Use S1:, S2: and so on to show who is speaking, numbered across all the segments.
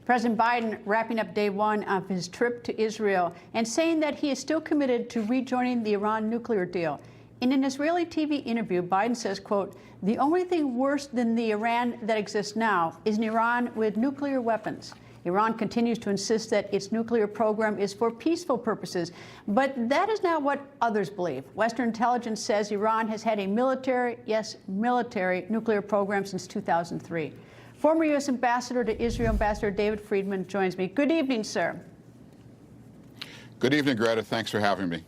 S1: President Biden wrapping up day one of his trip to Israel and saying that he is still committed to rejoining the Iran nuclear deal. In an Israeli TV interview, Biden says, quote, "The only thing worse than the Iran that exists now is an Iran with nuclear weapons." Iran continues to insist that its nuclear program is for peaceful purposes, but that is not what others believe. Western intelligence says Iran has had a military, yes, military nuclear program since 2003. Former U.S. Ambassador to Israel, Ambassador David Friedman, joins me. Good evening, sir.
S2: Good evening, Greta. Thanks for having me.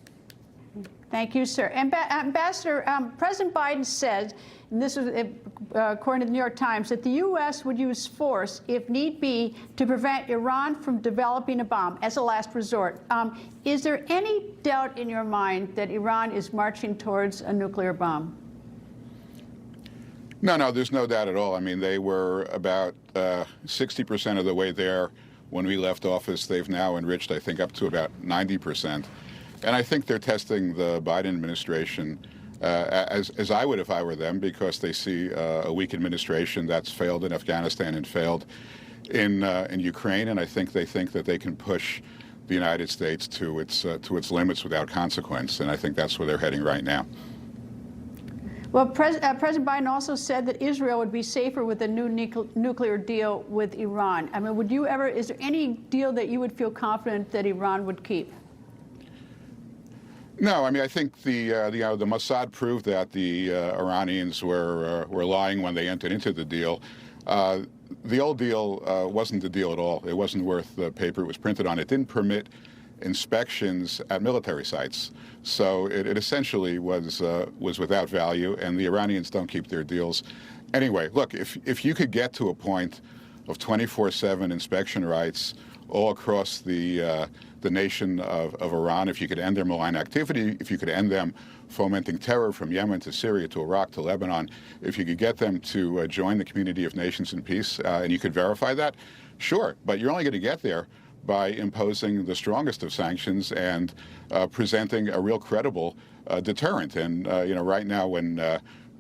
S1: Thank you, sir. Ambassador, President Biden said, and this is according to the New York Times, that the U.S. would use force, if need be, to prevent Iran from developing a bomb as a last resort. Is there any doubt in your mind that Iran is marching towards a nuclear bomb?
S2: No, there's no doubt at all. I mean, they were about 60% of the way there when we left office. They've now enriched, I think, up to about 90%. And I think they're testing the Biden administration as I would if I were them, because they see a weak administration that's failed in Afghanistan and failed in Ukraine, and I think that they can push the United States to its limits without consequence, and I think that's where they're heading right now.
S1: Well, President Biden also said that Israel would be safer with a new nuclear deal with Iran. I mean, is there any deal that you would feel confident that Iran would keep?
S2: No, I mean, I think the Mossad proved that the Iranians were lying when they entered into the deal. The old deal wasn't the deal at all. It wasn't worth the paper it was printed on. It didn't permit inspections at military sites, so it essentially was without value. And the Iranians don't keep their deals anyway. Look, if you could get to a point of 24/7 inspection rights all across the nation of Iran, if you could end their malign activity, if you could end them fomenting terror from Yemen to Syria to Iraq to Lebanon, if you could get them to join the community of nations in peace, and you could verify that, sure. But you're only going to get there by imposing the strongest of sanctions and presenting a real credible deterrent. And right now, when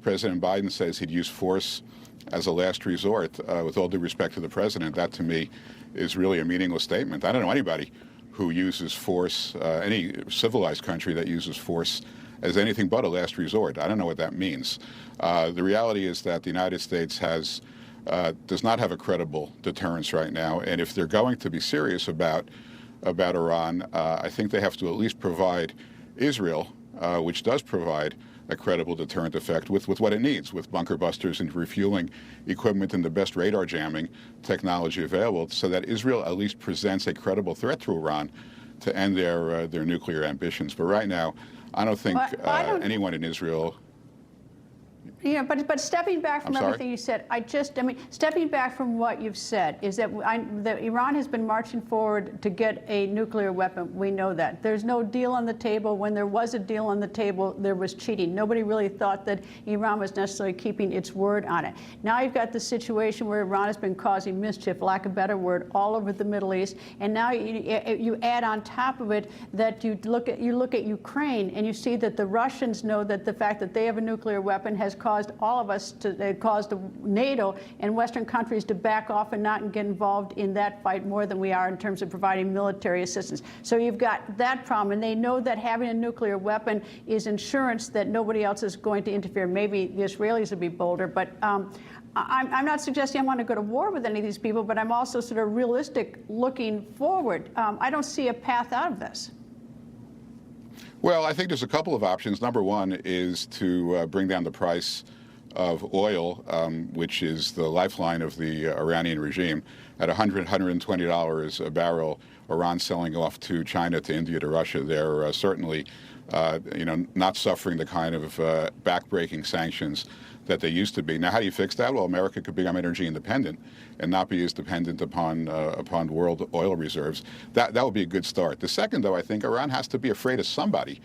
S2: President Biden says he'd use force as a last resort, with all due respect to the president, that to me is really a meaningless statement. I don't know anybody who uses force, any civilized country that uses force as anything but a last resort. I don't know what that means. The reality is that the United States does not have a credible deterrence right now, and if they're going to be serious about Iran, I think they have to at least provide Israel, which does provide a credible deterrent effect with what it needs, with bunker busters and refueling equipment and the best radar jamming technology available, so that Israel at least presents a credible threat to Iran to end their nuclear ambitions. But right now, I don't think anyone in Israel.
S1: Yeah, but stepping back from everything you said, stepping back from what you've said is that Iran has been marching forward to get a nuclear weapon. We know that. There's no deal on the table. When there was a deal on the table, there was cheating. Nobody really thought that Iran was necessarily keeping its word on it. Now you've got the situation where Iran has been causing mischief, lack of a better word, all over the Middle East. And now you add on top of it that you look at Ukraine, and you see that the Russians know that the fact that they have a nuclear weapon has caused all of us caused NATO and Western countries to back off and not get involved in that fight more than we are in terms of providing military assistance. So you've got that problem, and they know that having a nuclear weapon is insurance that nobody else is going to interfere. Maybe the Israelis would be bolder, but I'm not suggesting I want to go to war with any of these people, but I'm also sort of realistic looking forward. I don't see a path out of this.
S2: Well, I think there's a couple of options. Number one is to bring down the price of oil, which is the lifeline of the Iranian regime, at $120 a barrel. Iran selling off to China, to India, to Russia. They're certainly, not suffering the kind of backbreaking sanctions that they used to be. Now, how do you fix that? Well, America could become energy independent and not be as dependent upon world oil reserves. That would be a good start. The second, though, I think Iran has to be afraid of somebody.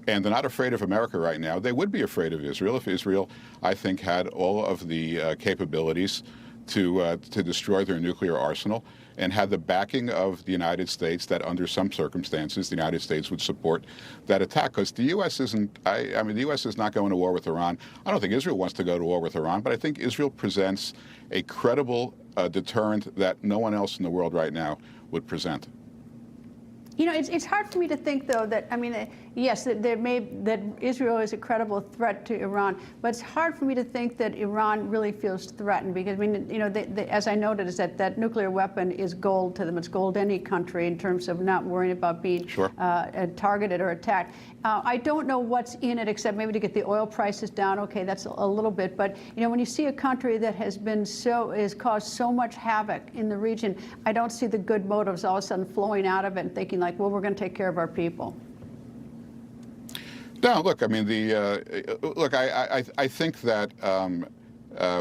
S2: And they're not afraid of America right now. They would be afraid of Israel if Israel, I think, had all of the capabilities to destroy their nuclear arsenal and had the backing of the United States, that under some circumstances the United States would support that attack. Because the U.S. isn't, the U.S. is not going to war with Iran. I don't think Israel wants to go to war with Iran, but I think Israel presents a credible a deterrent that no one else in the world right now would present.
S1: You know, it's hard for me to think, though, that, I mean, yes, that Israel is a credible threat to Iran, but it's hard for me to think that Iran really feels threatened because, I mean, you know, as I noted, is that nuclear weapon is gold to them. It's gold to any country in terms of not worrying about being targeted or attacked. I don't know what's in it except maybe to get the oil prices down. Okay, that's a little bit, but you know, when you see a country that has caused so much havoc in the region, I don't see the good motives all of a sudden flowing out of it and thinking like, well, we're going to take care of our people.
S2: No, look, I mean, look, I think that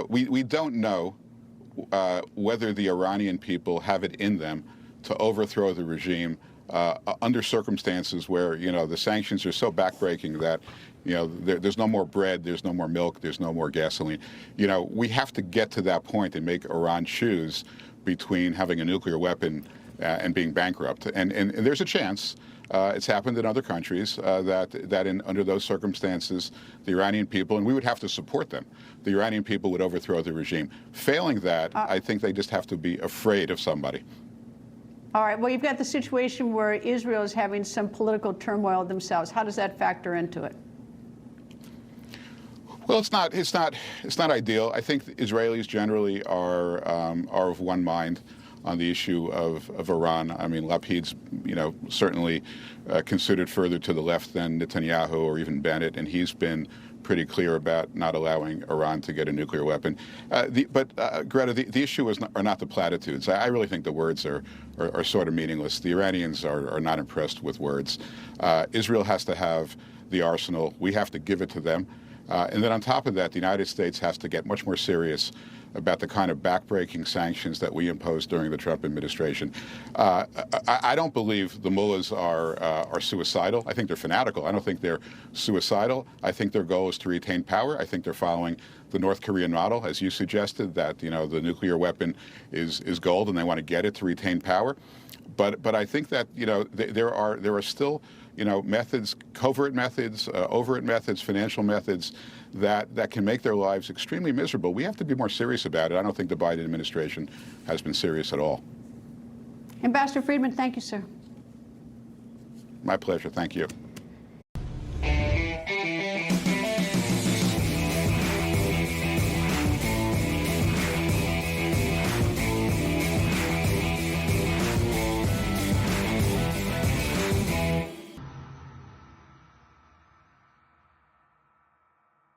S2: we don't know whether the Iranian people have it in them to overthrow the regime under circumstances where, you know, the sanctions are so backbreaking that, you know, there's no more bread, there's no more milk, there's no more gasoline. You know, we have to get to that point and make Iran choose between having a nuclear weapon and being bankrupt. And there's a chance, it's happened in other countries, that under those circumstances, the Iranian people, and we would have to support them, the Iranian people would overthrow the regime. Failing that, I think they just have to be afraid of somebody.
S1: All right. Well, you've got the situation where Israel is having some political turmoil themselves. How does that factor into it?
S2: Well, it's not ideal. I think the Israelis generally are of one mind on the issue of Iran. I mean, Lapid's, you know, certainly considered further to the left than Netanyahu or even Bennett, and he's been pretty clear about not allowing Iran to get a nuclear weapon. Greta, the issue are not the platitudes. I really think the words are sort of meaningless. The Iranians are not impressed with words. Israel has to have the arsenal. We have to give it to them. And then on top of that, the United States has to get much more serious about the kind of backbreaking sanctions that we imposed during the Trump administration. I don't believe the mullahs are suicidal. I think they're fanatical. I don't think they're suicidal. I think their goal is to retain power. I think they're following the North Korean model, as you suggested, that, you know, the nuclear weapon is gold and they want to get it to retain power. But I think that, you know, there are still, you know, methods, covert methods, overt methods, financial methods that can make their lives extremely miserable. We have to be more serious about it. I don't think the Biden administration has been serious at all.
S1: Ambassador Friedman, thank you, sir.
S2: My pleasure. Thank you.